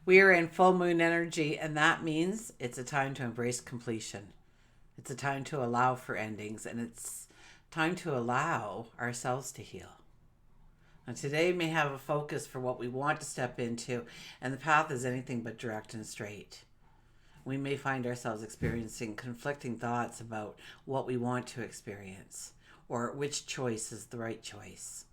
We are in full moon energy, and that means it's a time to embrace completion. It's a time to allow for endings, and it's time to allow ourselves to heal. And today may have a focus for what we want to step into, and the path is anything but direct and straight. We may find ourselves experiencing conflicting thoughts about what we want to experience or which choice is the right choice.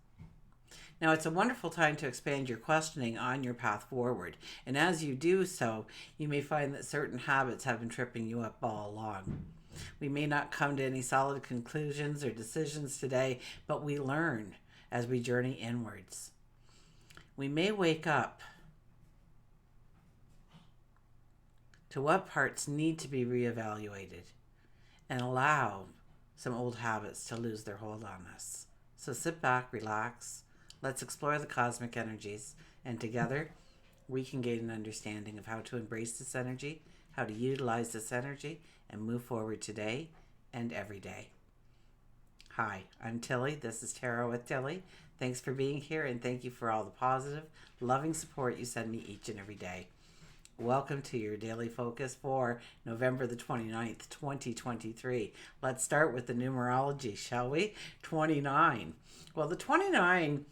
Now, it's a wonderful time to expand your questioning on your path forward. And as you do so, you may find that certain habits have been tripping you up all along. We may not come to any solid conclusions or decisions today, but we learn as we journey inwards. We may wake up to what parts need to be reevaluated and allow some old habits to lose their hold on us. So sit back, relax, let's explore the cosmic energies, and together we can gain an understanding of how to embrace this energy, how to utilize this energy, and move forward today and every day. Hi, I'm Tilly. This is Tarot with Tilly. Thanks for being here, and thank you for all the positive, loving support you send me each and every day. Welcome to your daily focus for November the 29th, 2023. Let's start with the numerology, shall we? 29. Well, the 29,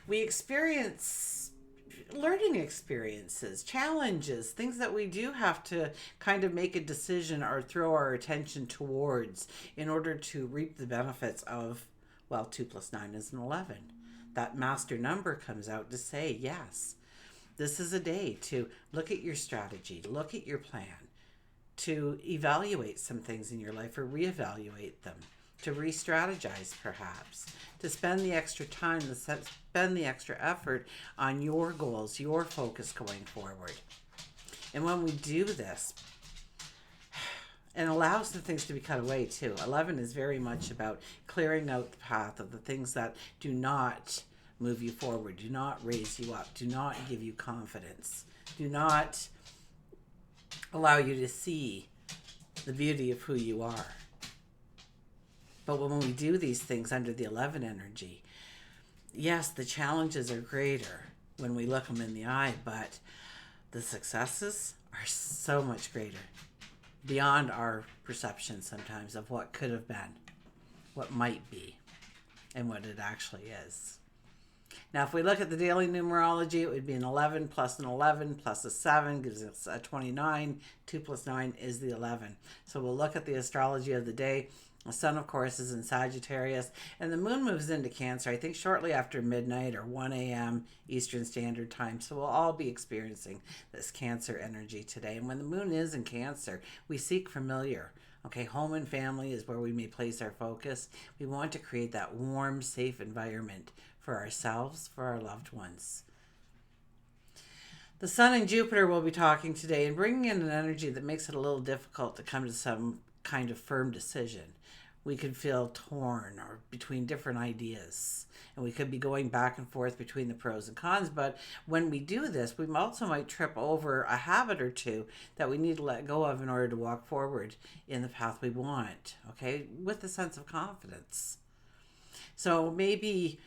we experience learning experiences, challenges, things that we do have to kind of make a decision or throw our attention towards in order to reap the benefits of, well, 2 plus 9 is an 11. That master number comes out to say, yes, this is a day to look at your strategy, look at your plan, to evaluate some things in your life or reevaluate them, to re-strategize perhaps, to spend the extra time, to spend the extra effort on your goals, your focus going forward. And when we do this, and allow some things to be cut away too. 11 is very much about clearing out the path of the things that do not move you forward, do not raise you up, do not give you confidence, do not allow you to see the beauty of who you are. But when we do these things under the 11 energy, yes, the challenges are greater when we look them in the eye, but the successes are so much greater, beyond our perception sometimes of what could have been, what might be, and what it actually is. Now, if we look at the daily numerology, it would be an 11 plus an 11 plus a 7 gives us a 29. 2 plus 9 is the 11. So we'll look at the astrology of the day. The sun, of course, is in Sagittarius, and the moon moves into Cancer, I think shortly after midnight or 1 a.m. Eastern Standard Time. So we'll all be experiencing this Cancer energy today. And when the moon is in Cancer, we seek familiar. Okay, home and family is where we may place our focus. We want to create that warm, safe environment for ourselves, for our loved ones. The Sun and Jupiter will be talking today and bringing in an energy that makes it a little difficult to come to some kind of firm decision. We could feel torn or between different ideas, and we could be going back and forth between the pros and cons. But when we do this, we also might trip over a habit or two that we need to let go of in order to walk forward in the path we want, okay, with a sense of confidence. So maybe,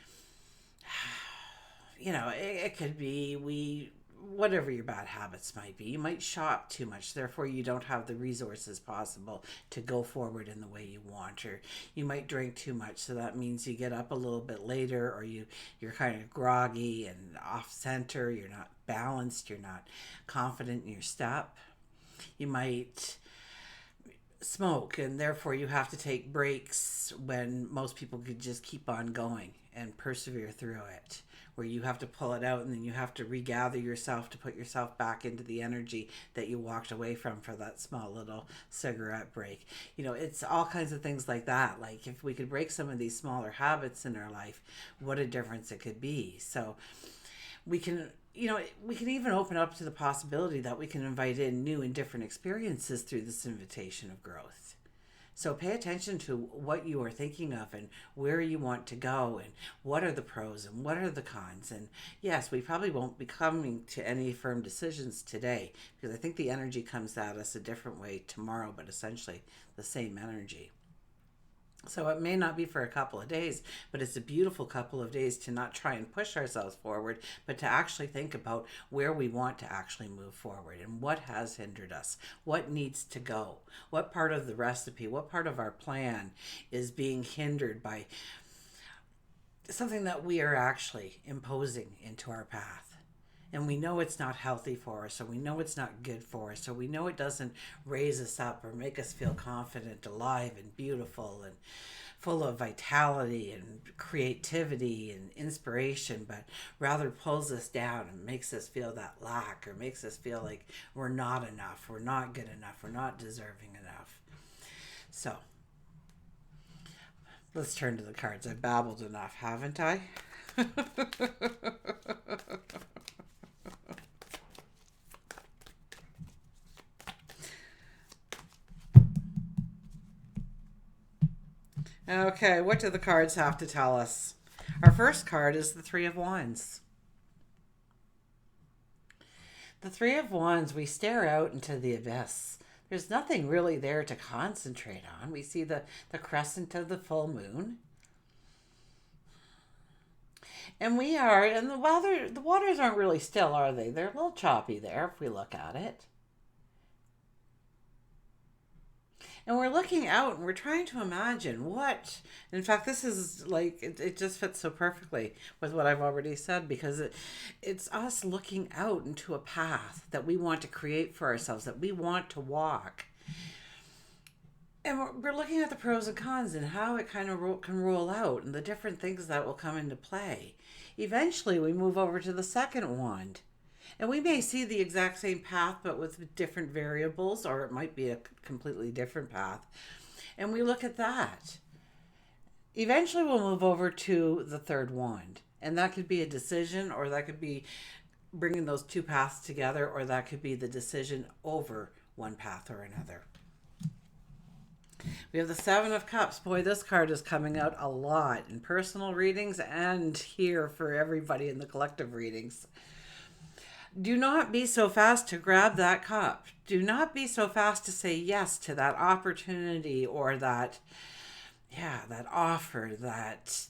it could be whatever your bad habits might be. You might shop too much, therefore you don't have the resources possible to go forward in the way you want, or you might drink too much, so that means you get up a little bit later, or you're kind of groggy and off center, you're not balanced, you're not confident in your step. You might smoke, and therefore you have to take breaks when most people could just keep on going and persevere through it, where you have to pull it out and then you have to regather yourself to put yourself back into the energy that you walked away from for that small little cigarette break. It's all kinds of things like that. Like, if we could break some of these smaller habits in our life, what a difference it could be. So we can even open up to the possibility that we can invite in new and different experiences through this invitation of growth. So pay attention to what you are thinking of and where you want to go and what are the pros and what are the cons. And yes, we probably won't be coming to any firm decisions today because I think the energy comes at us a different way tomorrow, but essentially the same energy. So it may not be for a couple of days, but it's a beautiful couple of days to not try and push ourselves forward, but to actually think about where we want to actually move forward and what has hindered us, what needs to go, what part of the recipe, what part of our plan is being hindered by something that we are actually imposing into our path. And we know it's not healthy for us, or we know it's not good for us, or we know it doesn't raise us up or make us feel confident, alive, and beautiful, and full of vitality and creativity and inspiration, but rather pulls us down and makes us feel that lack, or makes us feel like we're not enough, we're not good enough, we're not deserving enough. So let's turn to the cards. I've babbled enough, haven't I? Okay, what do the cards have to tell us? Our first card is the Three of Wands. The Three of Wands, we stare out into the abyss. There's nothing really there to concentrate on. We see the crescent of the full moon. And the waters aren't really still, are they? They're a little choppy there if we look at it. And we're looking out and we're trying to imagine what, in fact, this is like, it just fits so perfectly with what I've already said, because it's us looking out into a path that we want to create for ourselves, that we want to walk. And we're looking at the pros and cons and how it kind of can roll out and the different things that will come into play. Eventually, we move over to the second wand. And we may see the exact same path, but with different variables, or it might be a completely different path. And we look at that. Eventually, we'll move over to the third wand. And that could be a decision, or that could be bringing those two paths together, or that could be the decision over one path or another. We have the Seven of Cups. Boy, this card is coming out a lot in personal readings and here for everybody in the collective readings. Do not be so fast to grab that cup. Do not be so fast to say yes to that opportunity or that offer, that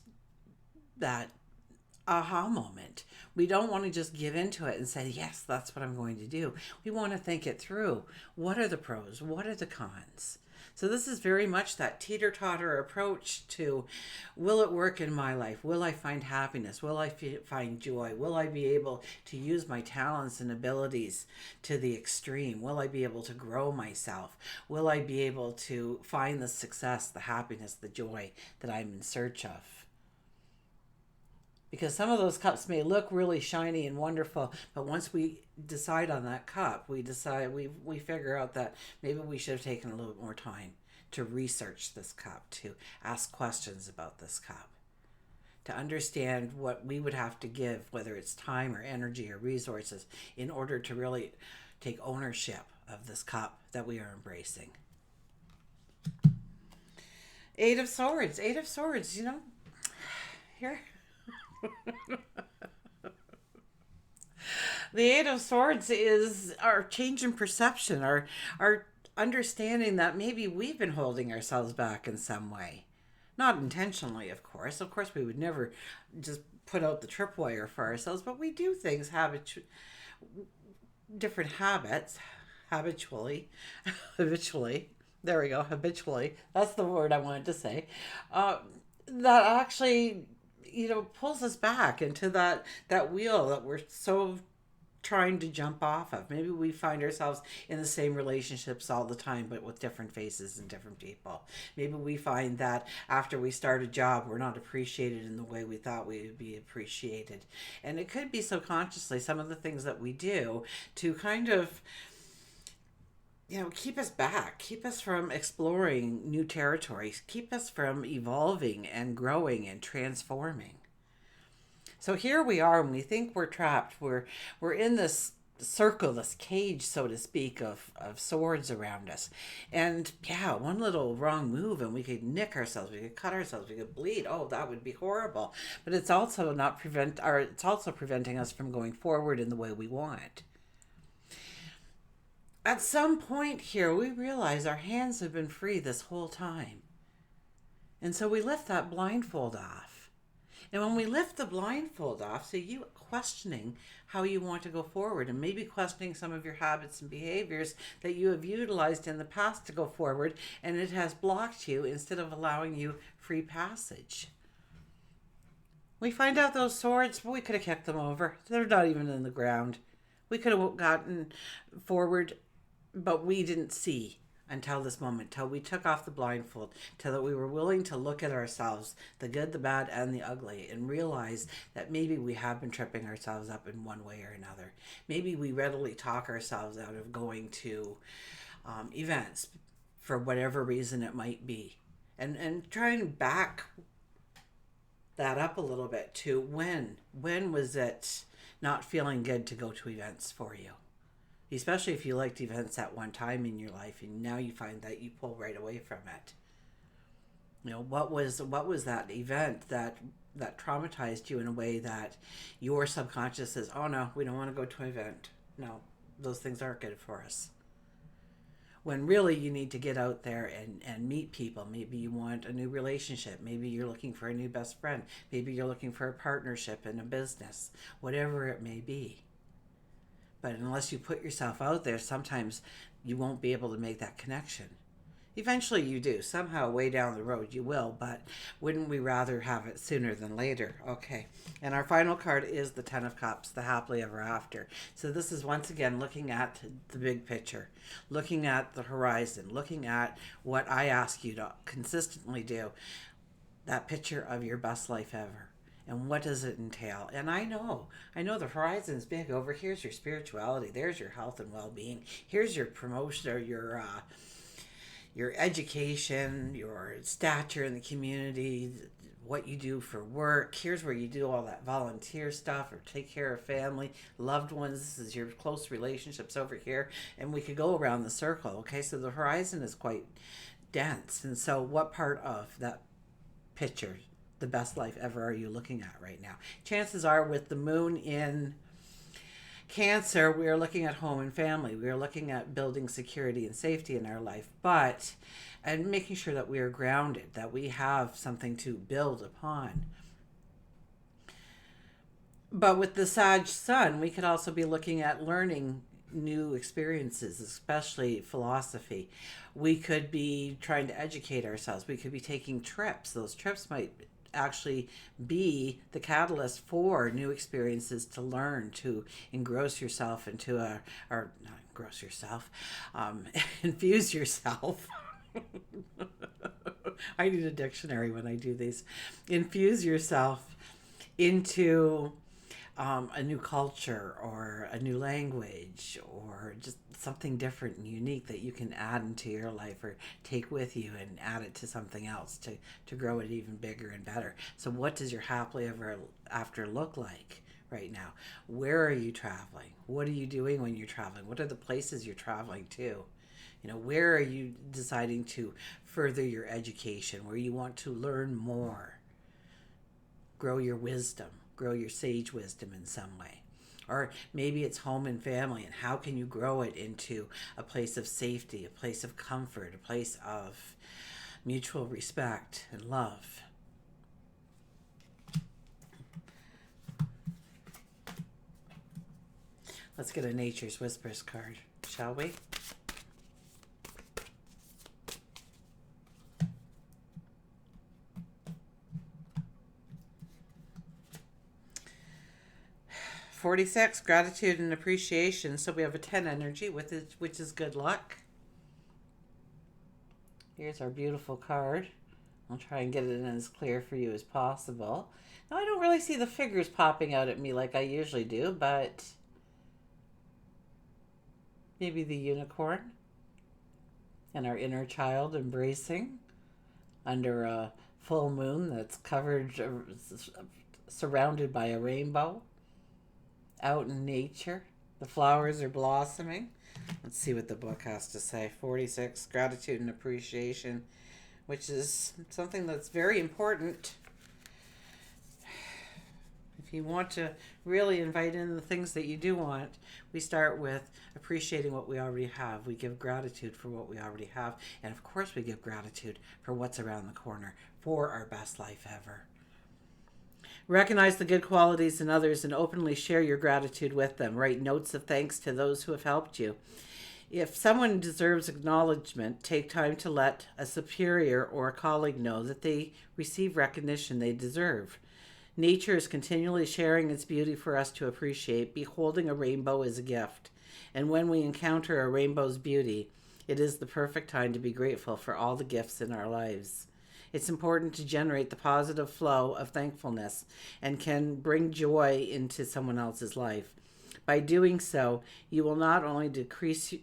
aha moment. We don't want to just give into it and say, yes, that's what I'm going to do. We want to think it through. What are the pros? What are the cons? So this is very much that teeter-totter approach to, will it work in my life? Will I find happiness? Will I find joy? Will I be able to use my talents and abilities to the extreme? Will I be able to grow myself? Will I be able to find the success, the happiness, the joy that I'm in search of? Because some of those cups may look really shiny and wonderful, but once we decide on that cup, we figure out that maybe we should have taken a little bit more time to research this cup, to ask questions about this cup, to understand what we would have to give, whether it's time or energy or resources, in order to really take ownership of this cup that we are embracing. Eight of Swords, here. The Eight of Swords is our change in perception, our understanding that maybe we've been holding ourselves back in some way. Not intentionally, of course. Of course, we would never just put out the tripwire for ourselves, but we do things different habits, habitually. There we go, habitually. That's the word I wanted to say. That actually pulls us back into that wheel that we're so trying to jump off of. Maybe we find ourselves in the same relationships all the time, but with different faces and different people. Maybe we find that after we start a job, we're not appreciated in the way we thought we would be appreciated. And it could be subconsciously some of the things that we do to kind of keep us back, keep us from exploring new territories, keep us from evolving and growing and transforming. So here we are, when we think we're trapped, we're in this circle, this cage, so to speak, of swords around us. And one little wrong move and we could nick ourselves, we could cut ourselves, we could bleed. Oh, that would be horrible. But it's also it's also preventing us from going forward in the way we want. At some point here, we realize our hands have been free this whole time. And so we lift that blindfold off. And when we lift the blindfold off, so you questioning how you want to go forward and maybe questioning some of your habits and behaviors that you have utilized in the past to go forward, and it has blocked you instead of allowing you free passage. We find out those swords, we could have kicked them over. They're not even in the ground. We could have gotten forward, but we didn't see until this moment, till we took off the blindfold, till that we were willing to look at ourselves, the good, the bad, and the ugly, and realize that maybe we have been tripping ourselves up in one way or another. Maybe we readily talk ourselves out of going to events for whatever reason it might be. And try and back that up a little bit to when was it not feeling good to go to events for you, especially if you liked events at one time in your life and now you find that you pull right away from it. What was that event that traumatized you in a way that your subconscious says, oh no, we don't want to go to an event. No, those things aren't good for us. When really you need to get out there and meet people. Maybe you want a new relationship. Maybe you're looking for a new best friend. Maybe you're looking for a partnership in a business, whatever it may be. But unless you put yourself out there, sometimes you won't be able to make that connection. Eventually you do. Somehow way down the road you will, but wouldn't we rather have it sooner than later? Okay. And our final card is the Ten of Cups, the happily ever after. So this is once again looking at the big picture, looking at the horizon, looking at what I ask you to consistently do, that picture of your best life ever. And what does it entail? And I know the horizon is big. Over here's your spirituality. There's your health and well-being. Here's your promotion or your education, your stature in the community, what you do for work. Here's where you do all that volunteer stuff or take care of family, loved ones. This is your close relationships over here. And we could go around the circle. Okay, so the horizon is quite dense. And so what part of that picture, the best life ever, are you looking at right now? Chances are with the moon in Cancer, we are looking at home and family. We are looking at building security and safety in our life, and making sure that we are grounded, that we have something to build upon. But with the Sag Sun, we could also be looking at learning new experiences, especially philosophy. We could be trying to educate ourselves. We could be taking trips. Those trips might actually be the catalyst for new experiences to learn, to engross yourself into infuse yourself. I need a dictionary when I do these. Infuse yourself into a new culture or a new language or just something different and unique that you can add into your life or take with you and add it to something else to grow it even bigger and better. So what does your happily ever after look like right now? Where are you traveling? What are you doing when you're traveling? What are the places you're traveling to? Where are you deciding to further your education, where you want to learn more, grow your wisdom, grow your sage wisdom in some way? Or maybe it's home and family, and how can you grow it into a place of safety, a place of comfort, a place of mutual respect and love? Let's get a Nature's Whispers card, shall we? $46, gratitude and appreciation. So we have a 10 energy, which is good luck. Here's our beautiful card. I'll try and get it in as clear for you as possible. Now, I don't really see the figures popping out at me like I usually do, but maybe the unicorn and our inner child embracing under a full moon that's covered, surrounded by a rainbow. Out in nature, the flowers are blossoming. Let's see what the book has to say. 46, gratitude and appreciation, which is something that's very important. If If you want to really invite in the things that you do want, we start with appreciating what we already have. We give gratitude for what we already have. And of course, we give gratitude for what's around the corner for our best life ever. Recognize the good qualities in others and openly share your gratitude with them. Write notes of thanks to those who have helped you. If someone deserves acknowledgement, take time to let a superior or a colleague know that they receive recognition they deserve. Nature is continually sharing its beauty for us to appreciate. Beholding a rainbow is a gift. And when we encounter a rainbow's beauty, it is the perfect time to be grateful for all the gifts in our lives. It's important to generate the positive flow of thankfulness and can bring joy into someone else's life. By doing so, you will not only decrease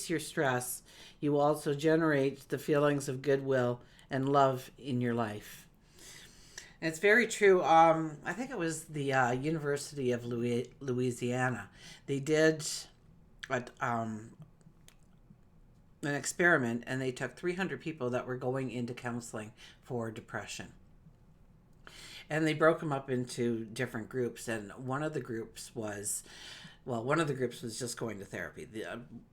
your stress, you will also generate the feelings of goodwill and love in your life. And it's very true. I think it was the University of Louisiana. They did an experiment, and they took 300 people that were going into counseling for depression. And they broke them up into different groups, and one of the groups was just going to therapy.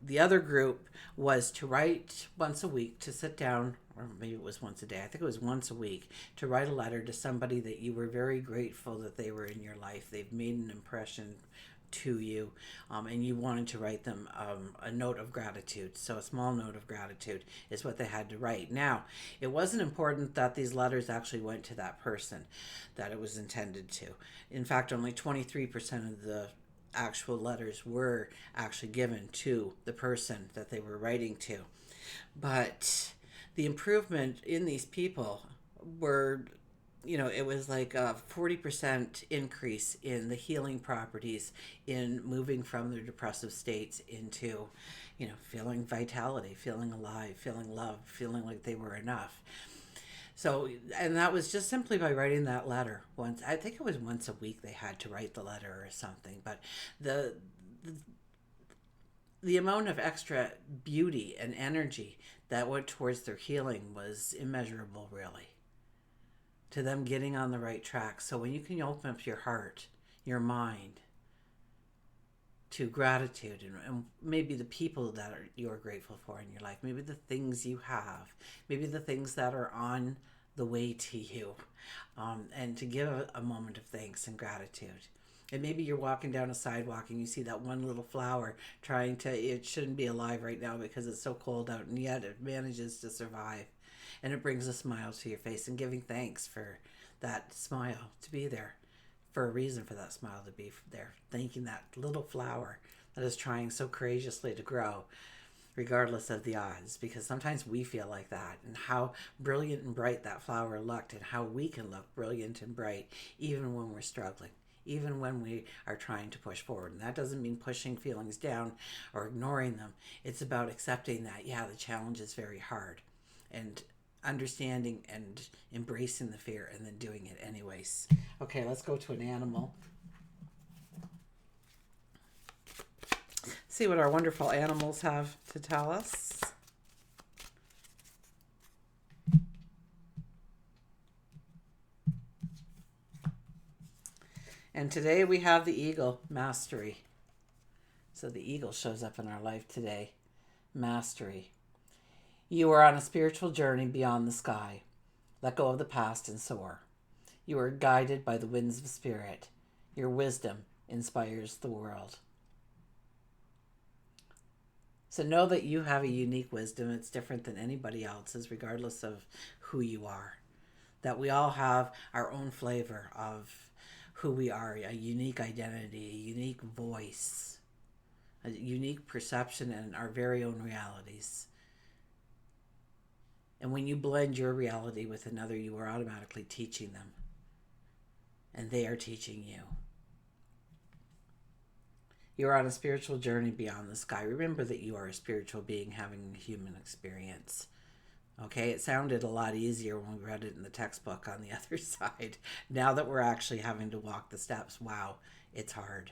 The other group was to write once a week, to sit down, or maybe it was once a day. I think it was once a week, to write a letter to somebody that you were very grateful that they were in your life. They've made an impression to you, and you wanted to write them a note of gratitude. So a small note of gratitude is what they had to write. Now, it wasn't important that these letters actually went to that person that it was intended to. In fact, only 23% of the actual letters were actually given to the person that they were writing to. But the improvement in these people were, it was like a 40% increase in the healing properties in moving from their depressive states into, feeling vitality, feeling alive, feeling loved, feeling like they were enough. So, and that was just simply by writing that letter once. I think it was once a week they had to write the letter or something. But the amount of extra beauty and energy that went towards their healing was immeasurable, really, to them getting on the right track. So when you can open up your heart, your mind, to gratitude and maybe the people that you're grateful for in your life, maybe the things you have, maybe the things that are on the way to you, and to give a moment of thanks and gratitude. And maybe you're walking down a sidewalk and you see that one little flower it shouldn't be alive right now because it's so cold out, and yet it manages to survive. And it brings a smile to your face, and giving thanks for that smile to be there, for a reason for that smile to be there. Thanking that little flower that is trying so courageously to grow, regardless of the odds, because sometimes we feel like that, and how brilliant and bright that flower looked, and how we can look brilliant and bright even when we're struggling, even when we are trying to push forward. And that doesn't mean pushing feelings down or ignoring them. It's about accepting that, the challenge is very hard, and understanding and embracing the fear, and then doing it anyways. Okay, let's go to an animal. See what our wonderful animals have to tell us. And today we have the eagle, mastery. So the eagle shows up in our life today. Mastery. You are on a spiritual journey beyond the sky. Let go of the past and soar. You are guided by the winds of spirit. Your wisdom inspires the world. So know that you have a unique wisdom. It's different than anybody else's, regardless of who you are. That we all have our own flavor of who we are, a unique identity, a unique voice, a unique perception, and our very own realities. And when you blend your reality with another, you are automatically teaching them. And they are teaching you. You are on a spiritual journey beyond the sky. Remember that you are a spiritual being having a human experience. Okay, it sounded a lot easier when we read it in the textbook on the other side. Now that we're actually having to walk the steps, wow, it's hard.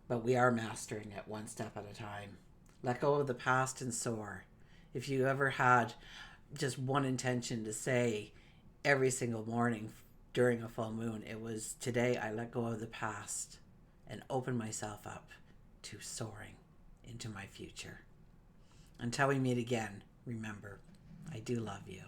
But we are mastering it one step at a time. Let go of the past and soar. If you ever had just one intention to say every single morning during a full moon. It was today I let go of the past and open myself up to soaring into my future. Until we meet again, remember, I do love you.